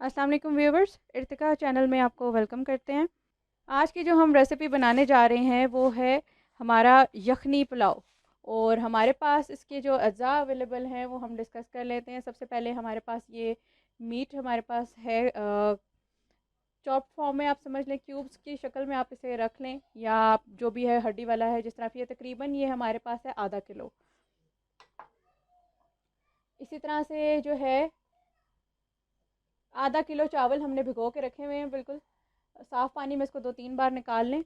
अस्सलाम वालेकुम viewers, Irtika channel में आपको वेलकम करते हैं। आज की जो हम रेसिपी बनाने जा रहे हैं वो है हमारा यखनी पुलाव। और हमारे पास इसके जो अज्जा अवेलेबल हैं वो हम डिस्कस कर लेते हैं। सबसे पहले हमारे पास ये मीट हमारे पास है चॉप्ड फॉर्म में, आप समझ लें क्यूब्स की शक्ल में आप इसे रख लें, या आप जो भी है हड्डी वाला है जिस तरह ये तकरीबन ये हमारे पास है आधा किलो। इसी तरह से जो है आधा किलो चावल हमने भिगो के रखे हुए हैं, बिल्कुल साफ़ पानी में इसको 2-3 बार निकाल लें।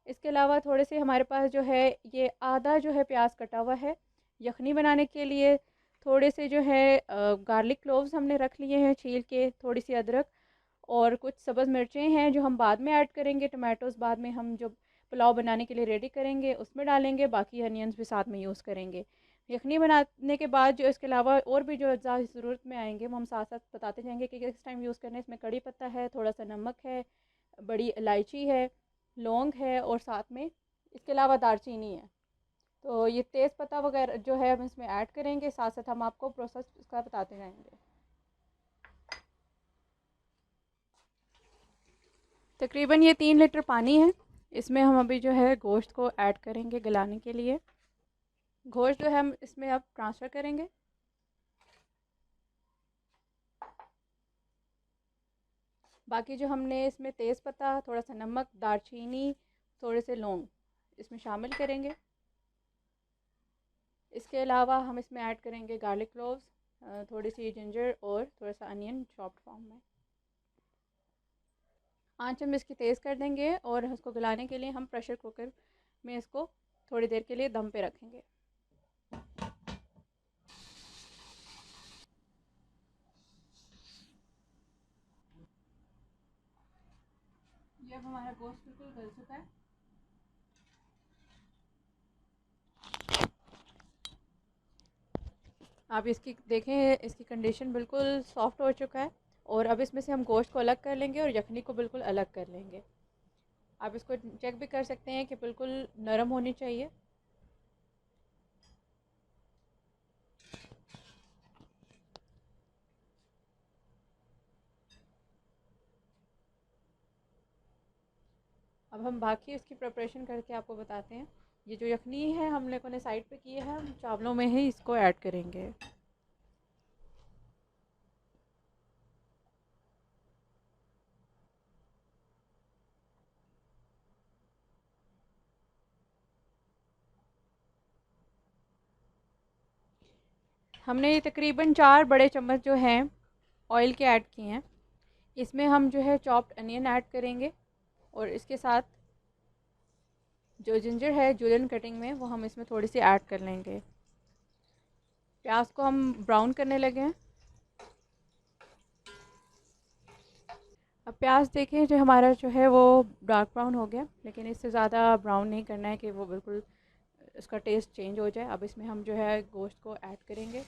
इसके अलावा थोड़े से हमारे पास जो है ये आधा जो है प्याज कटा हुआ है यखनी बनाने के लिए। थोड़े से जो है गार्लिक क्लोव्स हमने रख लिए हैं छील के, थोड़ी सी अदरक और कुछ सब्ज़ मिर्चें हैं जो हम बाद में ऐड करेंगे। टमाटोज़ बाद में हम जो पुलाव बनाने के लिए रेडी करेंगे उसमें डालेंगे, बाकी अनियंस भी साथ में यूज़ करेंगे। यखनी बनाने के बाद जो इसके अलावा और भी जो अज्जा ज़रूरत में आएंगे वो हम साथ साथ बताते जाएंगे कि किस टाइम यूज़ करना है। इसमें कड़ी पत्ता है, थोड़ा सा नमक है, बड़ी इलायची है, लौंग है और साथ में इसके अलावा दालचीनी है। तो ये तेज़ पत्ता वगैरह जो है हम इसमें ऐड करेंगे, साथ साथ हम आपको प्रोसेस इसका बताते जाएंगे। तकरीबन ये 3 लीटर पानी है। इसमें हम अभी जो है गोश्त को ऐड करेंगे गलाने के लिए। गोश्त जो है हम इसमें अब ट्रांसफ़र करेंगे। बाकी जो हमने इसमें तेज़ पत्ता, थोड़ा सा नमक, दालचीनी, थोड़े से लौंग इसमें शामिल करेंगे। इसके अलावा हम इसमें ऐड करेंगे गार्लिक क्लोव्स, थोड़ी सी जिंजर और थोड़ा सा अनियन चॉप्ड फॉर्म में। आंच हम इसकी तेज़ कर देंगे और इसको गलाने के लिए हम प्रेशर कुकर में इसको थोड़ी देर के लिए दम पे रखेंगे। ये अब हमारा गोश्त बिल्कुल गल चुका है। आप इसकी देखें, इसकी कंडीशन बिल्कुल सॉफ्ट हो चुका है। और अब इसमें से हम गोश्त को अलग कर लेंगे और यखनी को बिल्कुल अलग कर लेंगे। आप इसको चेक भी कर सकते हैं कि बिल्कुल नरम होनी चाहिए। अब हम बाकी इसकी प्रिपरेशन करके आपको बताते हैं। ये जो यखनी है हम लोगों ने साइड पे की है, हम चावलों में ही इसको ऐड करेंगे। हमने ये तकरीबन 4 बड़े चम्मच जो हैं ऑयल के ऐड किए हैं। इसमें हम जो है चॉप्ड अनियन ऐड करेंगे और इसके साथ जो जिंजर है जुलियन कटिंग में वो हम इसमें थोड़ी सी ऐड कर लेंगे। प्याज को हम ब्राउन करने लगे हैं। अब प्याज देखें जो हमारा जो है वो डार्क ब्राउन हो गया, लेकिन इससे ज़्यादा ब्राउन नहीं करना है कि वो बिल्कुल इसका टेस्ट चेंज हो जाए। अब इसमें हम जो है गोश्त को ऐड करेंगे।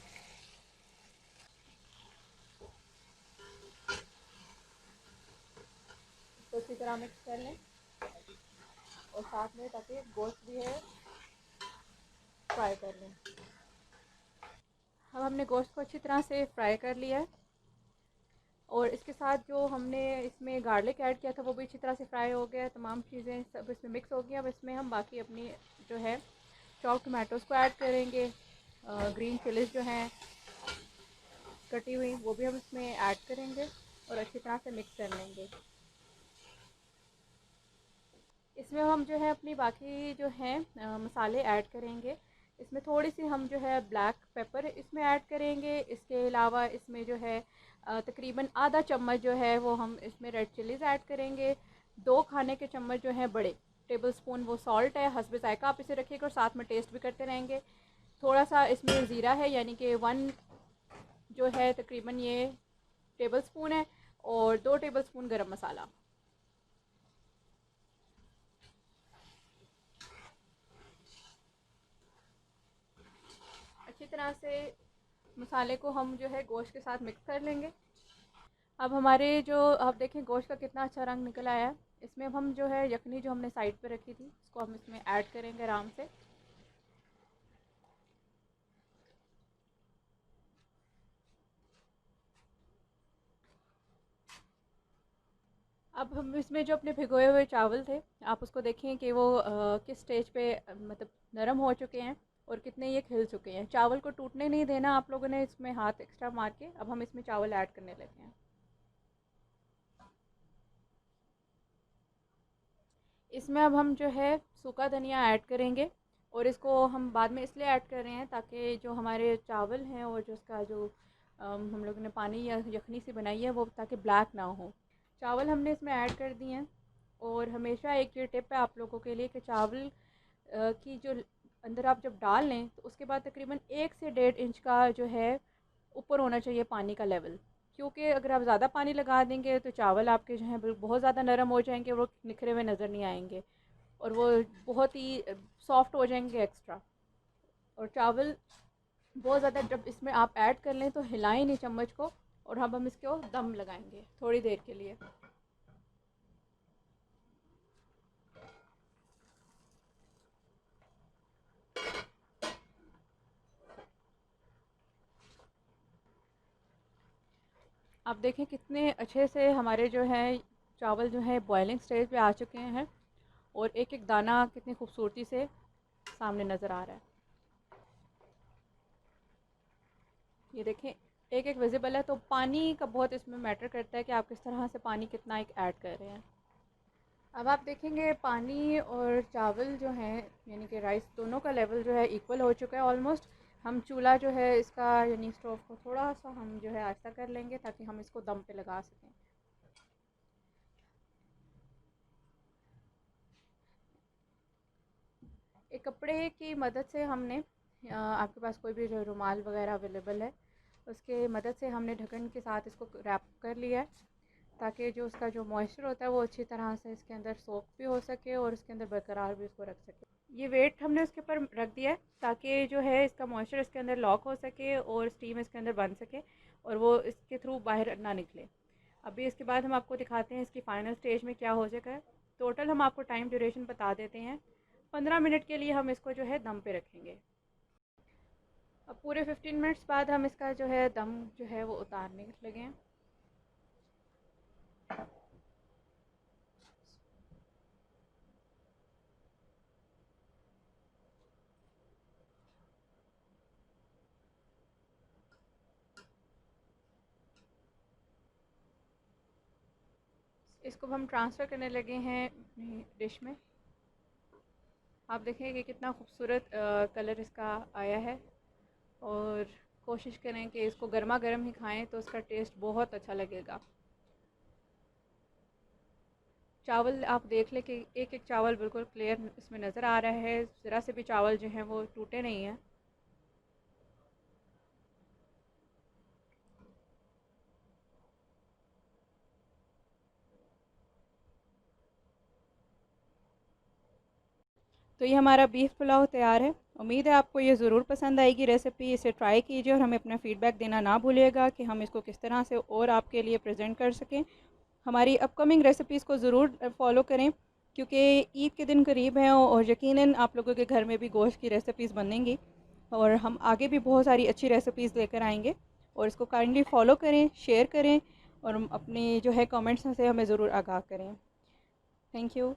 तो अच्छी तरह मिक्स कर लें और साथ में ताकि गोश्त भी है फ्राई कर लें। अब हमने गोश्त को अच्छी तरह से फ्राई कर लिया है और इसके साथ जो हमने इसमें गार्लिक ऐड किया था वो भी अच्छी तरह से फ्राई हो गया है। तमाम चीज़ें सब इसमें मिक्स हो गई। अब इसमें हम बाकी अपनी जो है चॉप टमाटोज़ को ऐड करेंगे। ग्रीन चिलीज़ जो हैं कटी हुई वो भी हम इसमें ऐड करेंगे और अच्छी तरह से मिक्स कर लेंगे। इसमें हम जो है अपनी बाकी जो हैं मसाले ऐड करेंगे। इसमें थोड़ी सी हम जो है ब्लैक पेपर इसमें ऐड करेंगे। इसके अलावा इसमें जो है तकरीबन आधा चम्मच जो है वो हम इसमें रेड चिलीज़ ऐड करेंगे। 2 खाने के चम्मच जो है बड़े टेबल स्पून वो सॉल्ट है, हस्ब ज़ायक़ा आप इसे रखिएगा और साथ में टेस्ट भी करते रहेंगे। थोड़ा सा इसमें ज़ीरा है, यानी कि 1 जो है तकरीबन ये टेबल स्पून है और 2 टेबल स्पून गरम मसाला। अच्छी तरह से मसाले को हम जो है गोश्त के साथ मिक्स कर लेंगे। अब हमारे जो आप देखें गोश्त का कितना अच्छा रंग निकल आया है। इसमें अब हम जो है यखनी जो हमने साइड पे रखी थी उसको हम इसमें ऐड करेंगे आराम से। अब हम इसमें जो अपने भिगोए हुए चावल थे, आप उसको देखें कि वो किस स्टेज पे मतलब नरम हो चुके हैं और कितने ये खिल चुके हैं। चावल को टूटने नहीं देना आप लोगों ने, इसमें हाथ एक्स्ट्रा मार के। अब हम इसमें चावल ऐड करने लगे हैं। इसमें अब हम जो है सूखा धनिया ऐड करेंगे, और इसको हम बाद में इसलिए ऐड कर रहे हैं ताकि जो हमारे चावल हैं और जो उसका जो हम लोगों ने पानी या यखनी सी बनाई है वो ताकि ब्लैक ना हो। चावल हमने इसमें ऐड कर दिए हैं। और हमेशा एक ये टिप है आप लोगों के लिए कि चावल की जो अंदर आप जब डाल लें तो उसके बाद तकरीबन 1 से 1.5 इंच का जो है ऊपर होना चाहिए पानी का लेवल। क्योंकि अगर आप ज़्यादा पानी लगा देंगे तो चावल आपके जो हैं बहुत ज़्यादा नरम हो जाएंगे, वो निखरे हुए नज़र नहीं आएंगे और वो बहुत ही सॉफ्ट हो जाएंगे एक्स्ट्रा। और चावल बहुत ज़्यादा जब इसमें आप ऐड कर लें तो हिलाएं नहीं चम्मच को, और हम इसको दम लगाएंगे थोड़ी देर के लिए। आप देखें कितने अच्छे से हमारे जो है चावल जो है बॉयलिंग स्टेज पे आ चुके हैं, और एक एक दाना कितनी खूबसूरती से सामने नज़र आ रहा है। ये देखें एक एक विजिबल है। तो पानी का बहुत इसमें मैटर करता है कि आप किस तरह से पानी कितना एक ऐड कर रहे हैं। अब आप देखेंगे पानी और चावल जो हैं यानी कि राइस दोनों का लेवल जो है इक्वल हो चुका है ऑलमोस्ट। हम चूल्हा जो है इसका यानी स्टोव को थोड़ा सा हम जो है आहिस्ता कर लेंगे ताकि हम इसको दम पे लगा सकें। एक कपड़े की मदद से हमने आपके पास कोई भी जो रुमाल वगैरह अवेलेबल है उसके मदद से हमने ढक्कन के साथ इसको रैप कर लिया है, ताकि जो उसका जो मॉइस्चर होता है वो अच्छी तरह से इसके अंदर सोक भी हो सके और उसके अंदर बरकरार भी उसको रख सके। ये वेट हमने उसके ऊपर रख दिया है ताकि जो है इसका मॉइस्चर इसके अंदर लॉक हो सके और स्टीम इसके अंदर बन सके और वो इसके थ्रू बाहर ना निकले। अभी इसके बाद हम आपको दिखाते हैं इसकी फ़ाइनल स्टेज में क्या हो जाएगा। टोटल हम आपको टाइम ड्यूरेशन बता देते हैं। 15 मिनट के लिए हम इसको जो है दम पे रखेंगे। अब पूरे 15 मिनट्स बाद हम इसका जो है दम जो है वो उतारने लगे हैं। इसको हम ट्रांसफ़र करने लगे हैं अपनी डिश में। आप देखें कि कितना खूबसूरत कलर इसका आया है, और कोशिश करें कि इसको गर्मा गर्म ही खाएं तो इसका टेस्ट बहुत अच्छा लगेगा। चावल आप देख लें कि एक एक चावल बिल्कुल क्लियर इसमें नज़र आ रहा है, ज़रा से भी चावल जो हैं वो टूटे नहीं हैं। तो ये हमारा बीफ पुलाव तैयार है। उम्मीद है आपको ये ज़रूर पसंद आएगी रेसिपी। इसे ट्राई कीजिए और हमें अपना फ़ीडबैक देना ना भूलिएगा कि हम इसको किस तरह से और आपके लिए प्रेजेंट कर सकें। हमारी अपकमिंग रेसिपीज़ को ज़रूर फॉलो करें, क्योंकि ईद के दिन करीब हैं और यकीनन आप लोगों के घर में भी गोश्त की रेसिपीज़ बनेंगी, और हम आगे भी बहुत सारी अच्छी रेसिपीज़ लेकर आएंगे। और इसको काइंडली फॉलो करें, शेयर करें, और अपनी जो है कमेंट्स से हमें ज़रूर आगाह करें। Thank you.